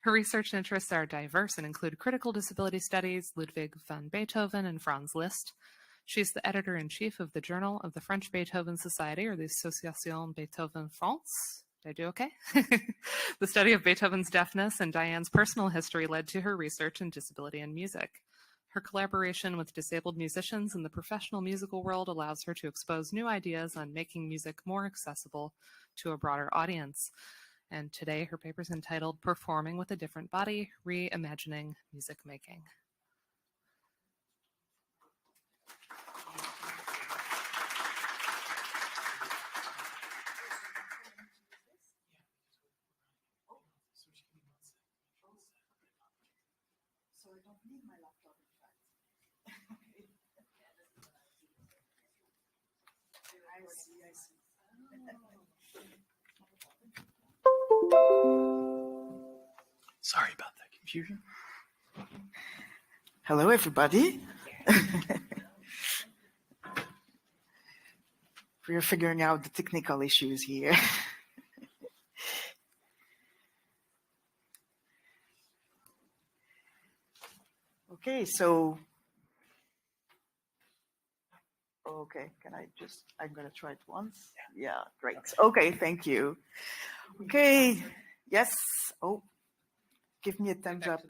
Her research interests are diverse and include critical disability studies, Ludwig van Beethoven and Franz Liszt. She's the editor-in-chief of the Journal of the French Beethoven Society, or the Association Beethoven France. Did I do okay? The study of Beethoven's deafness and Diane's personal history led to her research in disability in music. Her collaboration with disabled musicians in the professional musical world allows her to expose new ideas on making music more accessible to a broader audience. And today her paper is entitled Performing with a Different Body, Reimagining Music Making. So I don't need my laptop, in fact. I see. Sorry about that confusion. Hello, everybody. We're figuring out the technical issues here. Okay, so, okay, I'm gonna try it once. Yeah, great. Okay, thank you. Okay, yes, oh, give me a thumbs up.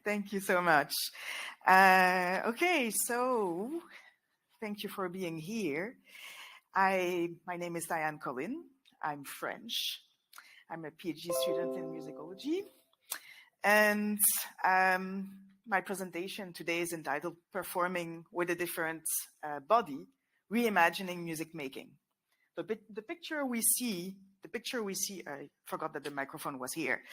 Thank you so much. Okay, so thank you for being here. My name is Diane Kolin. I'm French. I'm a PhD student in musicology. And my presentation today is entitled Performing with a Different Body, Reimagining Music Making. The picture we see, I forgot that the microphone was here.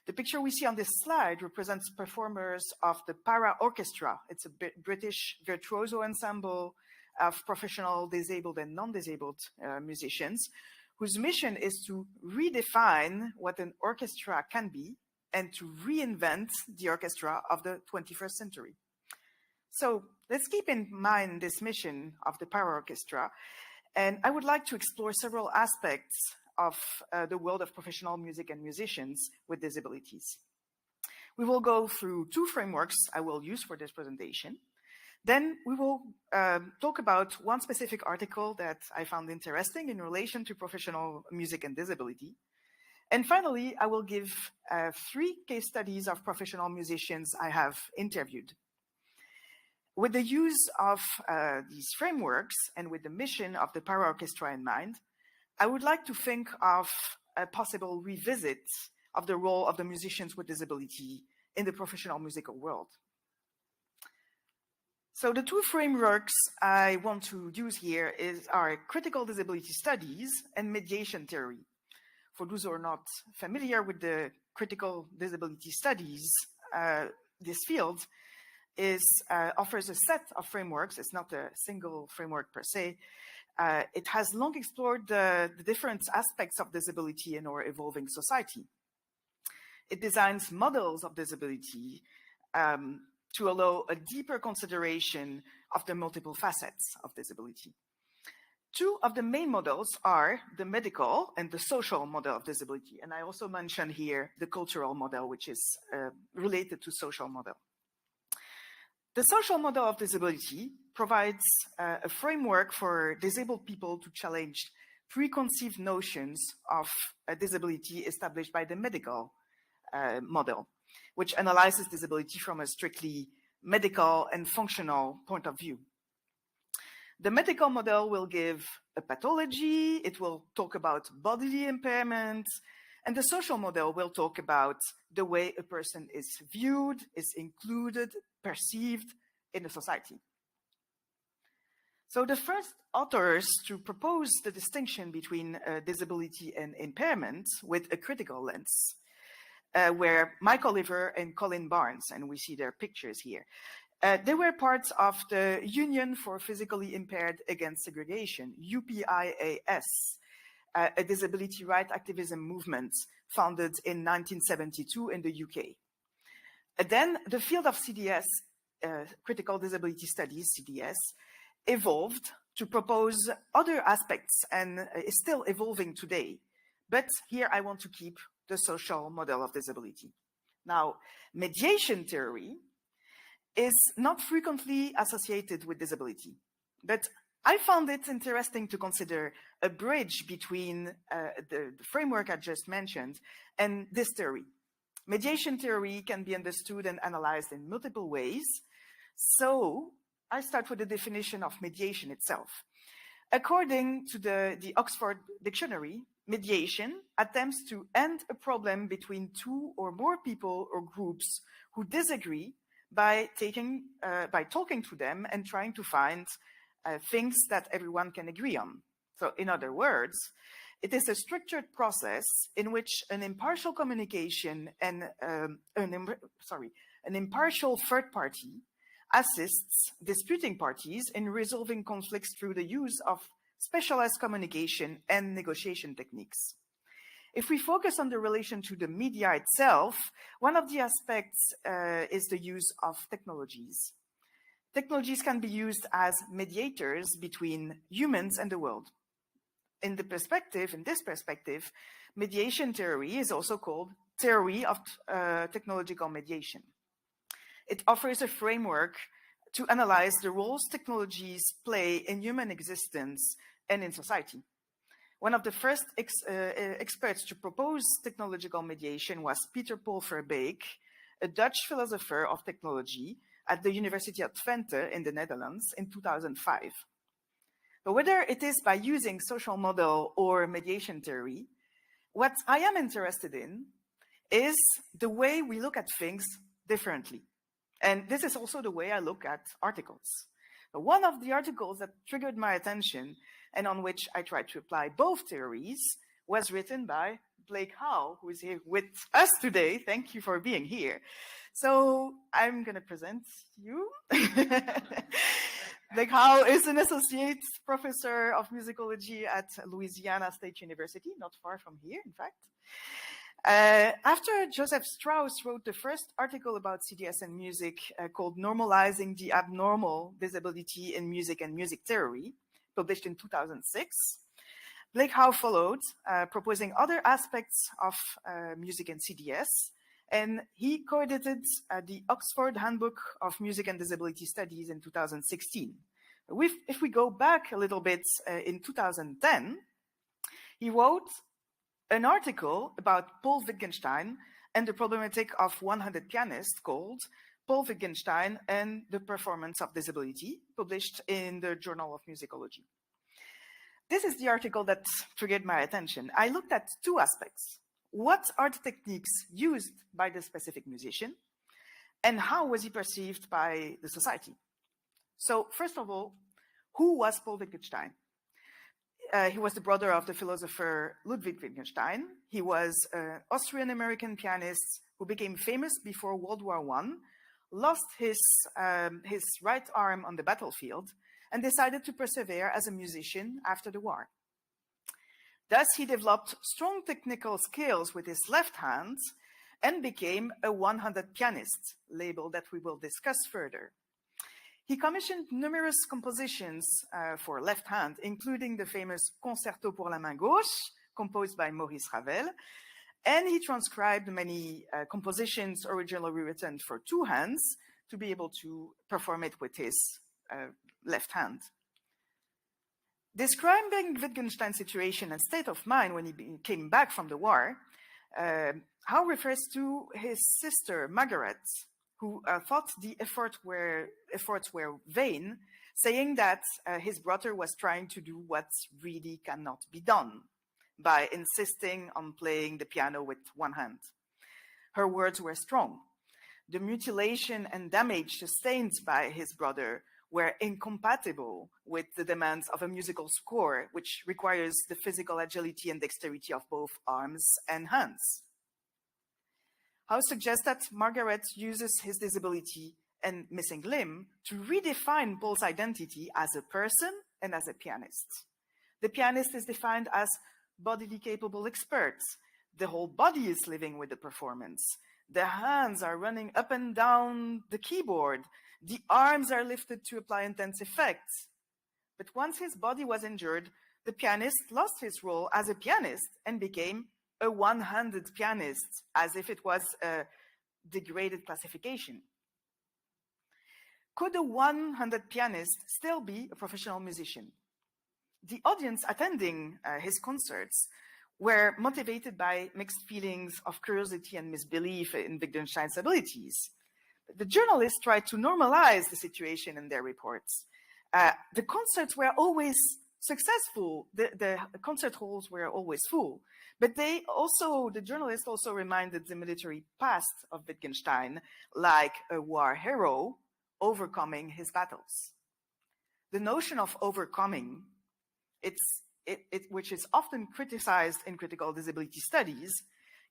The picture we see on this slide represents performers of the Para Orchestra. It's a British virtuoso ensemble of professional disabled and non-disabled musicians, whose mission is to redefine what an orchestra can be and to reinvent the orchestra of the 21st century. So let's keep in mind this mission of the Para Orchestra, and I would like to explore several aspects of the world of professional music and musicians with disabilities. We will go through two frameworks I will use for this presentation. Then we will talk about one specific article that I found interesting in relation to professional music and disability. And finally, I will give 3 case studies of professional musicians I have interviewed. With the use of these frameworks and with the mission of the Para Orchestra in mind, I would like to think of a possible revisit of the role of the musicians with disability in the professional musical world. So the 2 frameworks I want to use here are critical disability studies and mediation theory. For those who are not familiar with the critical disability studies, this field offers a set of frameworks. It's not a single framework per se. It has long explored the different aspects of disability in our evolving society. It designs models of disability to allow a deeper consideration of the multiple facets of disability. 2 of the main models are the medical and the social model of disability. And I also mention here the cultural model, which is related to social model. The social model of disability provides a framework for disabled people to challenge preconceived notions of a disability established by the medical model, which analyzes disability from a strictly medical and functional point of view. The medical model will give a pathology, it will talk about bodily impairment, and the social model will talk about the way a person is viewed, is included, perceived in a society. So the first authors to propose the distinction between disability and impairment with a critical lens were Mike Oliver and Kolin Barnes, and we see their pictures here. They were part of the Union for Physically Impaired Against Segregation, UPIAS, a disability rights activism movement founded in 1972 in the UK. Then the field of CDS, Critical Disability Studies, CDS, evolved to propose other aspects and is still evolving today. But here I want to keep the social model of disability. Now, mediation theory is not frequently associated with disability, but I found it interesting to consider a bridge between the framework I just mentioned and this theory. Mediation theory can be understood and analyzed in multiple ways. So I start with the definition of mediation itself. According to the Oxford Dictionary, mediation attempts to end a problem between two or more people or groups who disagree by talking to them and trying to find things that everyone can agree on. So in other words, it is a structured process in which an impartial communication and an impartial third party assists disputing parties in resolving conflicts through the use of specialized communication and negotiation techniques. If we focus on the relation to the media itself, one of the aspects is the use of technologies. Technologies can be used as mediators between humans and the world. In this perspective, mediation theory is also called theory of technological mediation. It offers a framework to analyze the roles technologies play in human existence and in society. One of the first experts to propose technological mediation was Peter Paul Verbeek, a Dutch philosopher of technology at the University of Twente in the Netherlands in 2005. But whether it is by using social model or mediation theory, what I am interested in is the way we look at things differently. And this is also the way I look at articles. One of the articles that triggered my attention and on which I tried to apply both theories was written by Blake Howe, who is here with us today. Thank you for being here. So I'm going to present you. Blake Howe is an associate professor of musicology at Louisiana State University, not far from here, in fact. After Joseph Strauss wrote the first article about CDS and music called Normalizing the Abnormal Disability in Music and Music Theory, published in 2006, Blake Howe followed, proposing other aspects of music and CDS, and he co-edited the Oxford Handbook of Music and Disability Studies in 2016. If we go back a little bit, in 2010, he wrote an article about Paul Wittgenstein and the problematic of one-handed pianists called Paul Wittgenstein and the Performance of Disability, published in the Journal of Musicology. This is the article that triggered my attention. I looked at two aspects. What are the techniques used by the specific musician, and how was he perceived by the society? So first of all, who was Paul Wittgenstein? He was the brother of the philosopher Ludwig Wittgenstein. He was an Austrian-American pianist who became famous before World War I, lost his right arm on the battlefield, and decided to persevere as a musician after the war. Thus, he developed strong technical skills with his left hand and became a one-handed pianist, label that we will discuss further. He commissioned numerous compositions for left hand, including the famous Concerto pour la main gauche, composed by Maurice Ravel, and he transcribed many compositions originally written for two hands to be able to perform it with his left hand. Describing Wittgenstein's situation and state of mind when he came back from the war, Howe refers to his sister, Margaret, who thought the efforts were vain, saying that his brother was trying to do what really cannot be done by insisting on playing the piano with one hand. Her words were strong. The mutilation and damage sustained by his brother were incompatible with the demands of a musical score, which requires the physical agility and dexterity of both arms and hands. Howe suggests that Margaret uses his disability and missing limb to redefine Paul's identity as a person and as a pianist. The pianist is defined as bodily capable expert. The whole body is living with the performance. The hands are running up and down the keyboard. The arms are lifted to apply intense effects. But once his body was injured, the pianist lost his role as a pianist and became a one-handed pianist, as if it was a degraded classification. Could a one-handed pianist still be a professional musician? The audience attending his concerts were motivated by mixed feelings of curiosity and misbelief in Wittgenstein's abilities. The journalists tried to normalize the situation in their reports. The concerts were always successful. The concert halls were always full. But the journalists also reminded the military past of Wittgenstein like a war hero overcoming his battles. The notion of overcoming, which is often criticized in critical disability studies,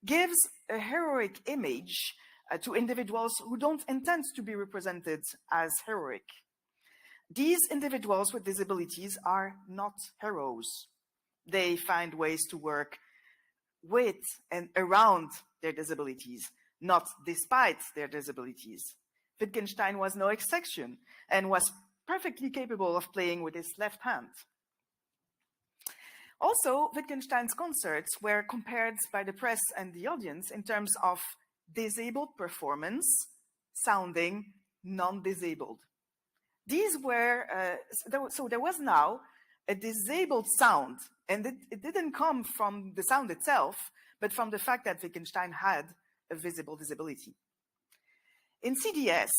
gives a heroic image to individuals who don't intend to be represented as heroic. These individuals with disabilities are not heroes. They find ways to work with and around their disabilities, not despite their disabilities. Wittgenstein was no exception and was perfectly capable of playing with his left hand. Also, Wittgenstein's concerts were compared by the press and the audience in terms of disabled performance sounding non-disabled. These were, so there was now a disabled sound, and it didn't come from the sound itself, but from the fact that Wittgenstein had a visible disability. In CDS,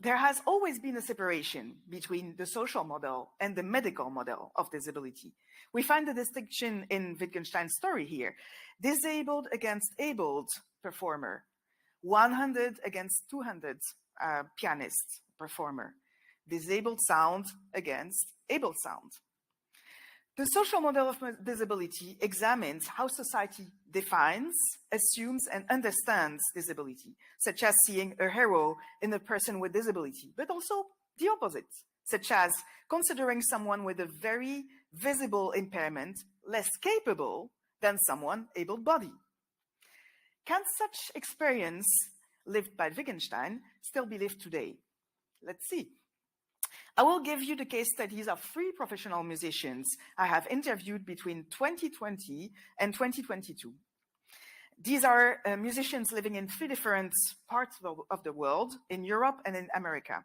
there has always been a separation between the social model and the medical model of disability. We find the distinction in Wittgenstein's story here. Disabled against abled performer, one-handed against two-handed pianist performer, disabled sound against able sound. The social model of disability examines how society defines, assumes, and understands disability, such as seeing a hero in a person with disability, but also the opposite, such as considering someone with a very visible impairment less capable than someone able-bodied. Can such experience lived by Wittgenstein still be lived today? Let's see. I will give you the case studies of 3 professional musicians I have interviewed between 2020 and 2022. These are musicians living in 3 different parts of the world, in Europe and in America.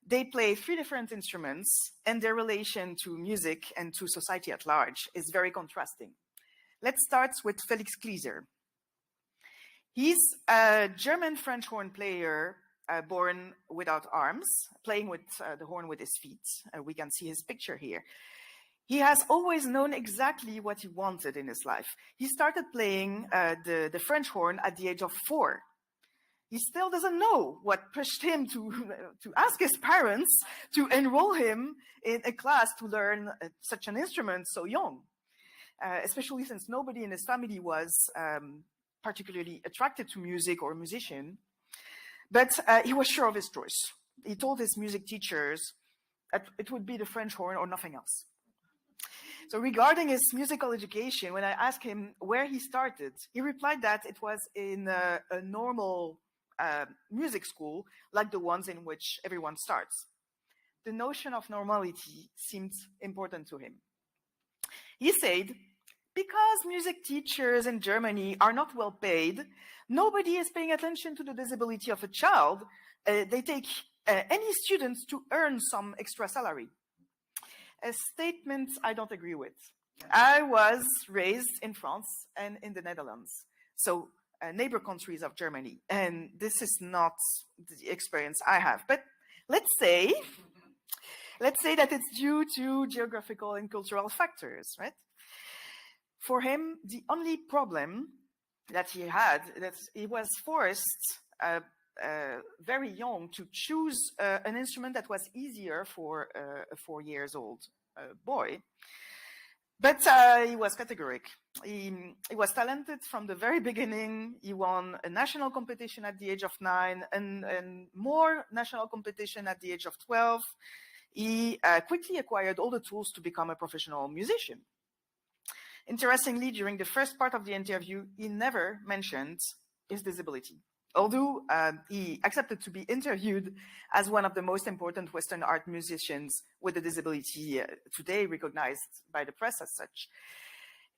They play 3 different instruments, and their relation to music and to society at large is very contrasting. Let's start with Felix Klieser. He's a German French horn player born without arms, playing with the horn with his feet. We can see his picture here. He has always known exactly what he wanted in his life. He started playing the French horn at the age of 4. He still doesn't know what pushed him to ask his parents to enroll him in a class to learn such an instrument so young, especially since nobody in his family was particularly attracted to music or a musician. But he was sure of his choice. He told his music teachers that it would be the French horn or nothing else. So regarding his musical education, when I asked him where he started, he replied that it was in a normal music school, like the ones in which everyone starts. The notion of normality seemed important to him. He said, because music teachers in Germany are not well paid, nobody is paying attention to the disability of a child. They take any students to earn some extra salary. A statement I don't agree with. I was raised in France and in the Netherlands, so neighbor countries of Germany, and this is not the experience I have. But let's say that it's due to geographical and cultural factors, right? For him, the only problem that he had, that he was forced very young to choose an instrument that was easier for a 4-year-old boy. But he was categoric. He was talented from the very beginning. He won a national competition at the age of 9 and more national competition at the age of 12. He quickly acquired all the tools to become a professional musician. Interestingly, during the first part of the interview, he never mentioned his disability. although he accepted to be interviewed as one of the most important Western art musicians with a disability today recognized by the press as such.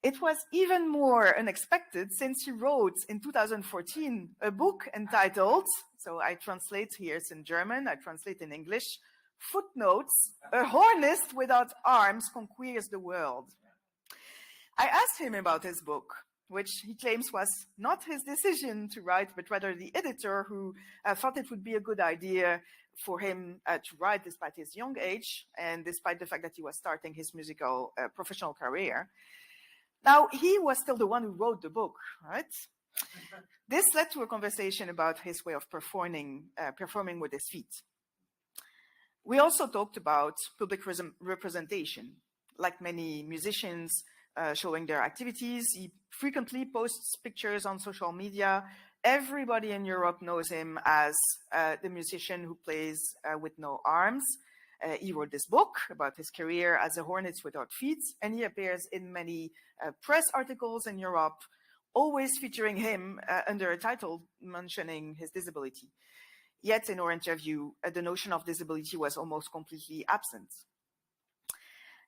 It was even more unexpected since he wrote in 2014 a book entitled, so I translate here, it's in German, I translate in English, Footnotes, A Hornist Without Arms Conquers the World. I asked him about his book, which he claims was not his decision to write, but rather the editor who thought it would be a good idea for him to write despite his young age and despite the fact that he was starting his musical professional career. Now, he was still the one who wrote the book, right? This led to a conversation about his way of performing with his feet. We also talked about public representation. Like many musicians showing their activities, he frequently posts pictures on social media. Everybody in Europe knows him as the musician who plays with no arms. He wrote this book about his career as a hornet without feet, and he appears in many press articles in Europe, always featuring him under a title mentioning his disability. Yet in our interview, the notion of disability was almost completely absent.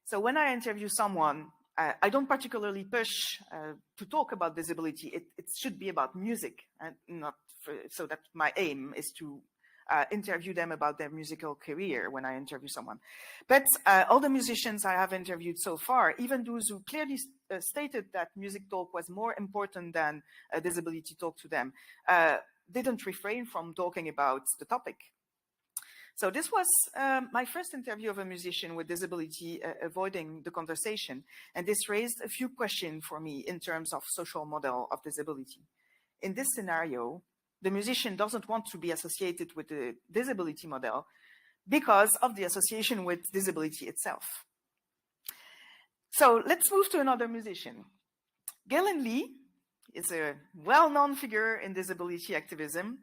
So when I interview someone, I don't particularly push to talk about disability. It should be about music, and not so that my aim is to interview them about their musical career when I interview someone. But all the musicians I have interviewed so far, even those who clearly stated that music talk was more important than disability talk to them, didn't refrain from talking about the topic. So this was my first interview of a musician with disability avoiding the conversation, and this raised a few questions for me in terms of social model of disability. In this scenario, the musician doesn't want to be associated with the disability model because of the association with disability itself. So let's move to another musician. Galen Lee is a well-known figure in disability activism.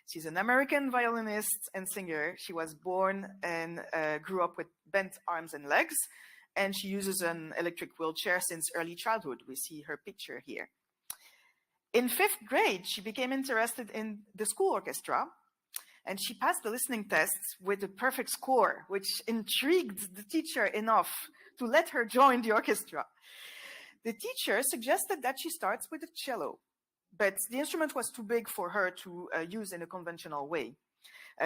She's an American violinist and singer. She was born and grew up with bent arms and legs, and she uses an electric wheelchair since early childhood. We see her picture here. In 5th grade, she became interested in the school orchestra, and she passed the listening tests with a perfect score, which intrigued the teacher enough to let her join the orchestra. The teacher suggested that she starts with the cello, but the instrument was too big for her to use in a conventional way.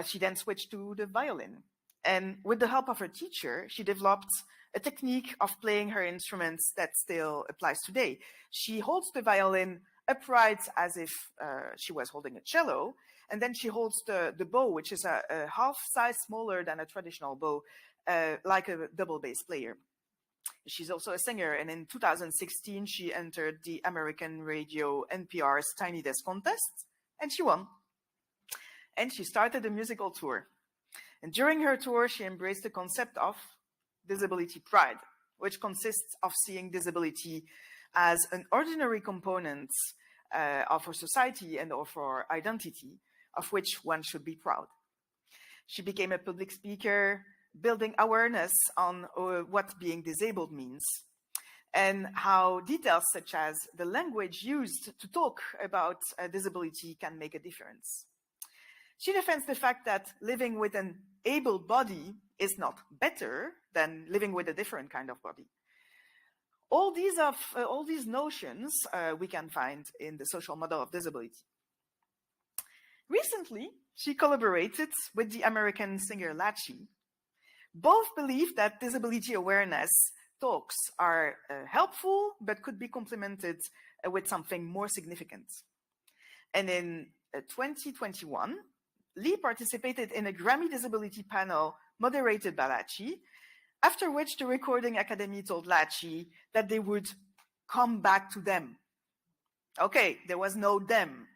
She then switched to the violin, and with the help of her teacher, she developed a technique of playing her instruments that still applies today. She holds the violin upright as if she was holding a cello, and then she holds the bow, which is a half size smaller than a traditional bow, like a double bass player. She's also a singer, and in 2016 she entered the American radio NPR's Tiny Desk contest, and she won. And she started a musical tour. And during her tour, she embraced the concept of disability pride, which consists of seeing disability as an ordinary component of our society and of our identity, of which one should be proud. She became a public speaker, building awareness on what being disabled means, and how details such as the language used to talk about disability can make a difference. She defends the fact that living with an able body is not better than living with a different kind of body. All these notions we can find in the social model of disability. Recently, she collaborated with the American singer Lachi. Both believe that disability awareness talks are helpful, but could be complemented with something more significant. And in 2021, Lee participated in a Grammy Disability panel moderated by Lachi, after which the Recording Academy told Lachi that they would come back to them. Okay, there was no them.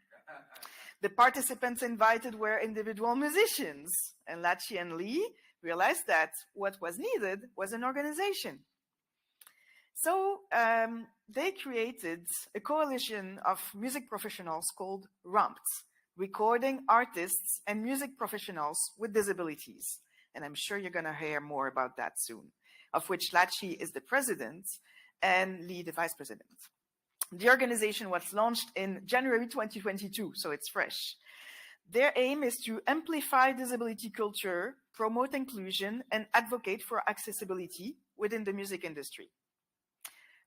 The participants invited were individual musicians, and Lachi and Lee realized that what was needed was an organization. So they created a coalition of music professionals called RAMPT, Recording Artists and Music Professionals with Disabilities. And I'm sure you're going to hear more about that soon, of which Lachi is the president and Lee the vice president. The organization was launched in January 2022, so it's fresh. Their aim is to amplify disability culture, promote inclusion, and advocate for accessibility within the music industry.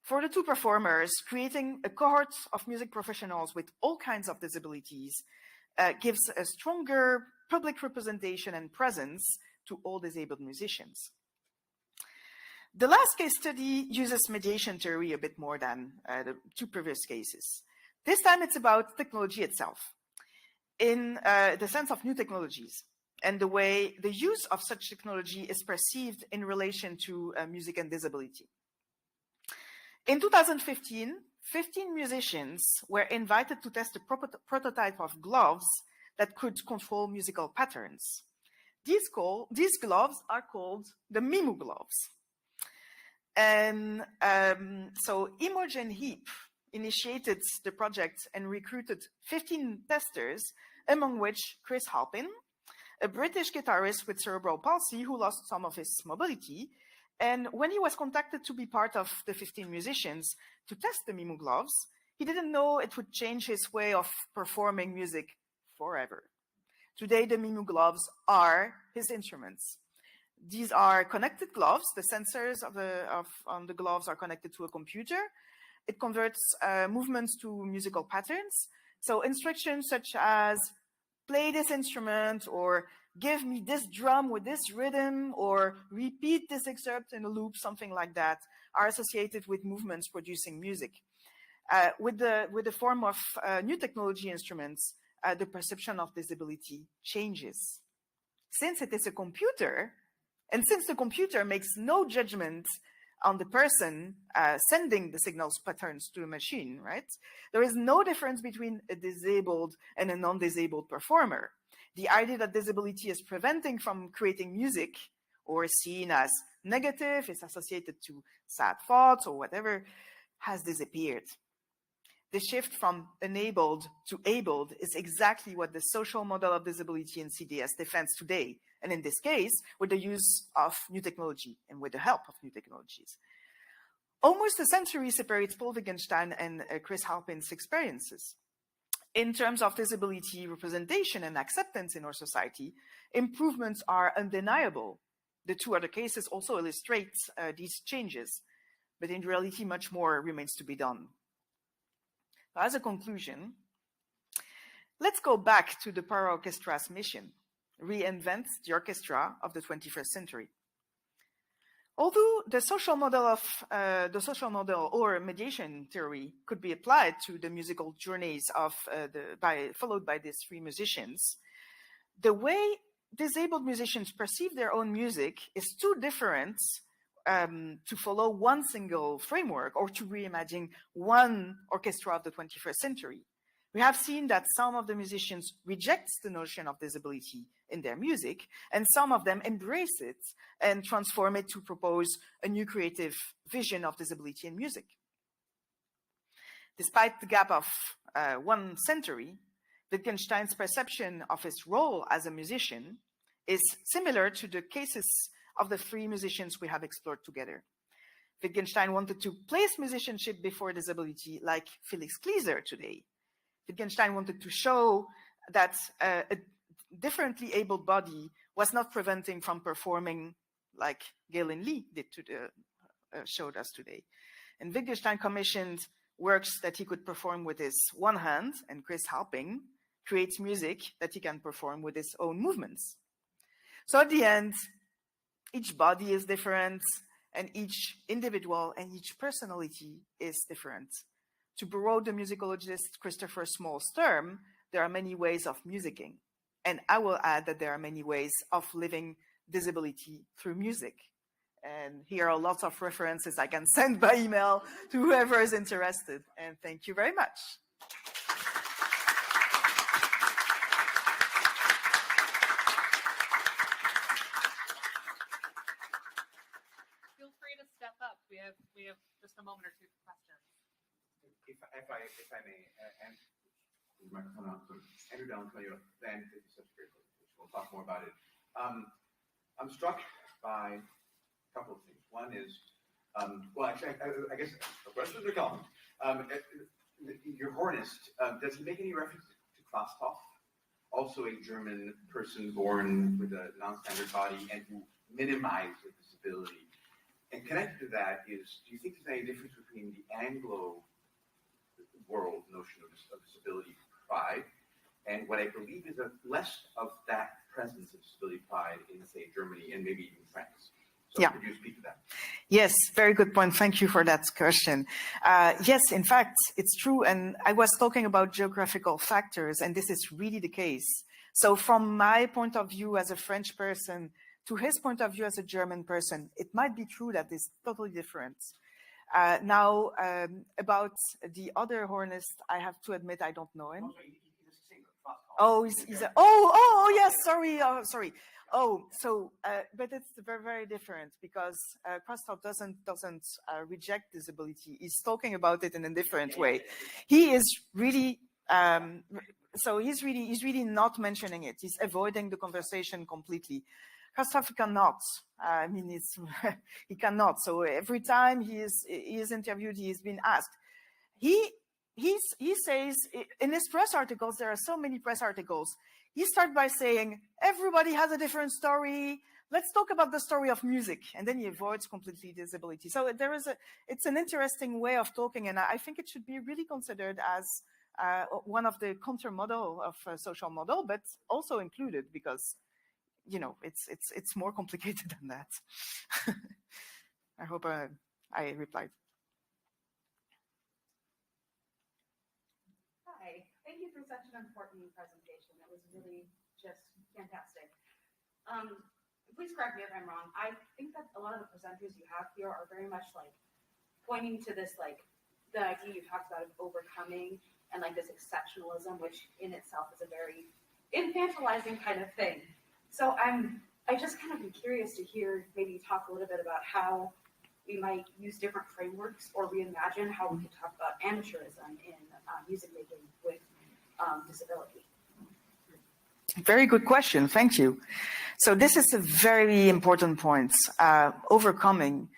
For the two performers, creating a cohort of music professionals with all kinds of disabilities gives a stronger public representation and presence to all disabled musicians. The last case study uses mediation theory a bit more than the two previous cases. This time it's about technology itself, in the sense of new technologies and the way the use of such technology is perceived in relation to music and disability. In 2015, 15 musicians were invited to test a prototype of gloves that could control musical patterns. These gloves are called the MIMU gloves. And so Imogen Heap initiated the project and recruited 15 testers, among which Chris Halpin, a British guitarist with cerebral palsy who lost some of his mobility. And when he was contacted to be part of the 15 musicians to test the MIMU gloves, he didn't know it would change his way of performing music forever. Today, the MIMU gloves are his instruments. These are connected gloves. The sensors on the gloves are connected to a computer. It converts movements to musical patterns. So instructions such as play this instrument, or give me this drum with this rhythm, or repeat this excerpt in a loop, something like that, are associated with movements producing music. With the form of new technology instruments, the perception of disability changes. Since it is a computer, and since the computer makes no judgment on the person sending the signals patterns to the machine, right? There is no difference between a disabled and a non-disabled performer. The idea that disability is preventing from creating music or is seen as negative, is associated to sad thoughts or whatever, has disappeared. The shift from enabled to abled is exactly what the social model of disability in CDS defends today, and in this case, with the use of new technology and with the help of new technologies. Almost a century separates Paul Wittgenstein and Chris Halpin's experiences. In terms of disability representation and acceptance in our society, improvements are undeniable. The two other cases also illustrate these changes, but in reality, much more remains to be done. As a conclusion, let's go back to the Para Orchestra's mission: reinvent the orchestra of the 21st century. Although the social model or mediation theory could be applied to the musical journeys of followed by these three musicians, the way disabled musicians perceive their own music is too different to follow one single framework or to reimagine one orchestra of the 21st century. We have seen that some of the musicians reject the notion of disability in their music, and some of them embrace it and transform it to propose a new creative vision of disability in music. Despite the gap of 1 century, Wittgenstein's perception of his role as a musician is similar to the cases of the 3 musicians we have explored together. Wittgenstein wanted to place musicianship before disability, like Felix Klieser today. Wittgenstein wanted to show that a differently abled body was not preventing from performing like Galen Lee did showed us today. And Wittgenstein commissioned works that he could perform with his one hand, and Chris Halpin creates music that he can perform with his own movements. So at the end, each body is different, and each individual and each personality is different. To borrow the musicologist Christopher Small's term, there are many ways of musicking. And I will add that there are many ways of living disability through music. And here are lots of references I can send by email to whoever is interested. And thank you very much. Feel free to step up. We have just a moment or two for questions. If I may, and the microphone on, so Andrew Dallin, then this is such a great presentation. We'll talk more about it. I'm struck by a couple of things. One is, well, actually, I guess a question to Kolin. Your hornist, does he make any reference to Krastov? also a German person born with a non-standard body and who minimized the disability. And connected to that is, do you think there's any difference between the Anglo world notion of disability pride and what I believe is less of that presence of disability pride in, say, Germany and maybe even France? So Yeah. could you speak to that? Yes, very good point. Thank you for that question. Yes, in fact, it's true. And I was talking about geographical factors, and this is really the case. So from my point of view as a French person to his point of view as a German person, it might be true that it's totally different. Now, about the other hornist, I have to admit, I don't know him. Oh, yes, sorry. Oh, so, but it's very, very different because Christoph doesn't reject disability. He's talking about it in a different way. He is really, so he's really not mentioning it. He's avoiding the conversation completely. Christoph cannot. I mean, he cannot. So every time he is interviewed, he is being asked. He says in his press articles, there are so many press articles. He starts by saying, everybody has a different story. Let's talk about the story of music. And then he avoids completely disability. So it's an interesting way of talking. And I think it should be really considered as one of the counter model of social model, but also included because, you know, it's more complicated than that. I hope I replied. Hi, thank you for such an important presentation. It was really just fantastic. Please correct me if I'm wrong. I think that a lot of the presenters you have here are very much like pointing to this, like the idea you talked about of overcoming and like this exceptionalism, which in itself is a very infantilizing kind of thing. So I just kind of be curious to hear maybe talk a little bit about how we might use different frameworks or reimagine how we can talk about amateurism in music making with disability. Very good question. Thank you. So this is a very important point, overcoming.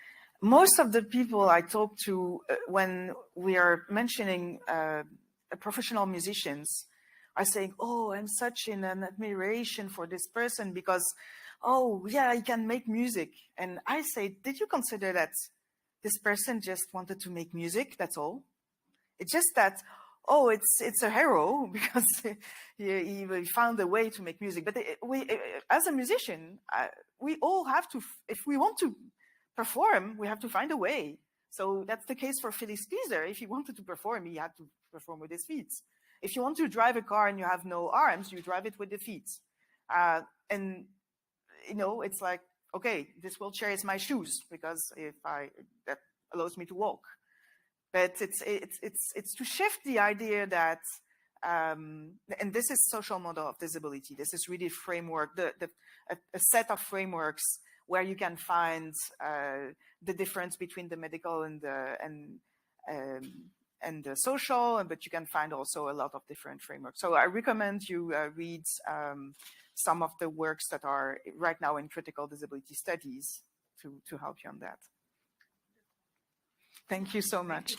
Most of the people I talk to when we are mentioning professional musicians are saying, oh, I'm such in an admiration for this person because, oh, yeah, he can make music. And I say, did you consider that this person just wanted to make music? That's all. It's just that, oh, it's a hero because he found a way to make music. But we, as a musician, we all have to, if we want to perform, we have to find a way. So that's the case for Felix Kieser. If he wanted to perform, he had to perform with his feet. If you want to drive a car and you have no arms, you drive it with the feet. And, you know, it's like, okay, this wheelchair is my shoes because that allows me to walk. But it's to shift the idea that, and this is social model of disability. This is really framework, a set of frameworks where you can find the difference between the medical and the social, but you can find also a lot of different frameworks. So I recommend you read some of the works that are right now in critical disability studies to help you on that. Thank you so much.